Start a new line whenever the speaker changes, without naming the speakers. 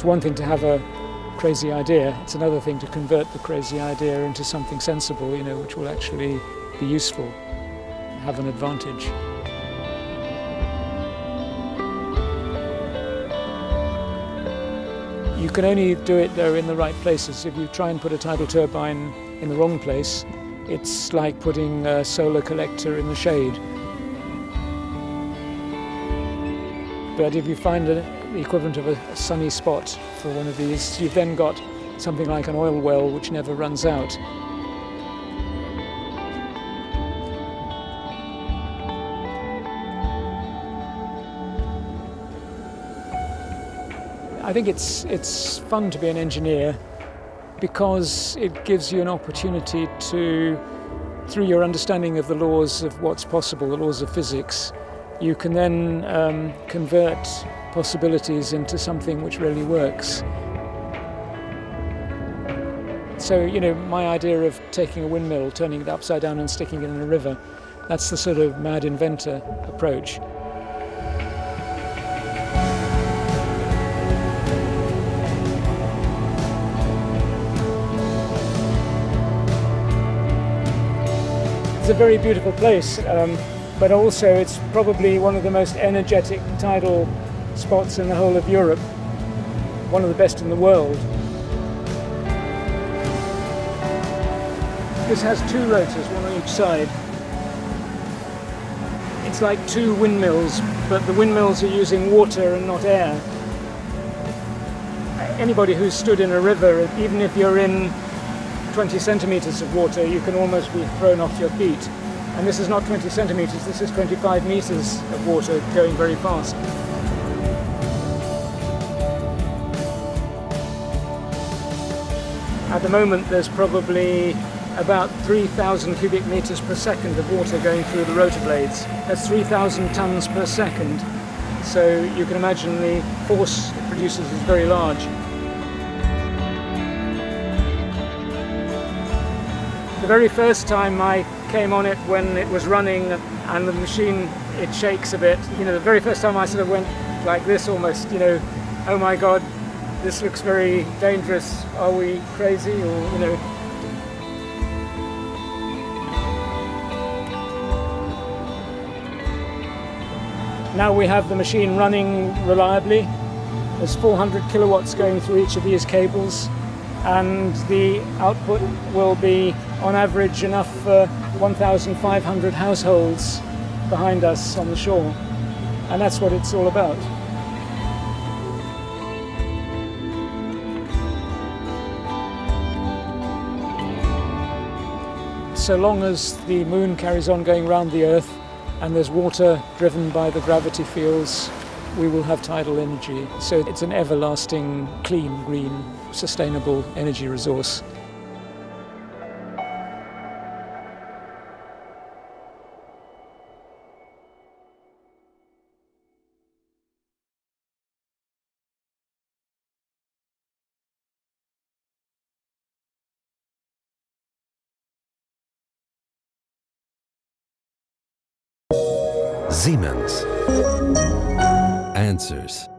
one thing to have a crazy idea, it's another thing to convert the crazy idea into something sensible, which will actually be useful, have an advantage. You can only do it, though, in the right places. If you try and put a tidal turbine in the wrong place, it's like putting a solar collector in the shade. But if you find the equivalent of a sunny spot for one of these, you've then got something like an oil well which never runs out. I think it's fun to be an engineer because it gives you an opportunity to, through your understanding of the laws of what's possible, the laws of physics, you can then convert possibilities into something which really works. So, my idea of taking a windmill, turning it upside down and sticking it in a river, that's the sort of mad inventor approach. It's a very beautiful place, but also it's probably one of the most energetic tidal spots in the whole of Europe, one of the best in the world. This has two rotors, one on each side. It's like two windmills, but the windmills are using water and not air. Anybody who's stood in a river, even if you're in 20 centimeters of water, you can almost be thrown off your feet. And this is not 20 centimeters, this is 25 meters of water going very fast. At the moment there's probably about 3,000 cubic meters per second of water going through the rotor blades. That's 3,000 tons per second. So you can imagine the force it produces is very large. The very first time I came on it, when it was running and the machine, it shakes a bit, the very first time I sort of went like this almost, oh my God, this looks very dangerous, are we crazy, or, Now we have the machine running reliably. There's 400 kilowatts going through each of these cables, and the output will be on average enough for 1,500 households behind us on the shore, and that's what it's all about. So long as the moon carries on going round the Earth and there's water driven by the gravity fields, we will have tidal energy. So it's an everlasting, clean, green, sustainable energy resource.
Siemens. Answers.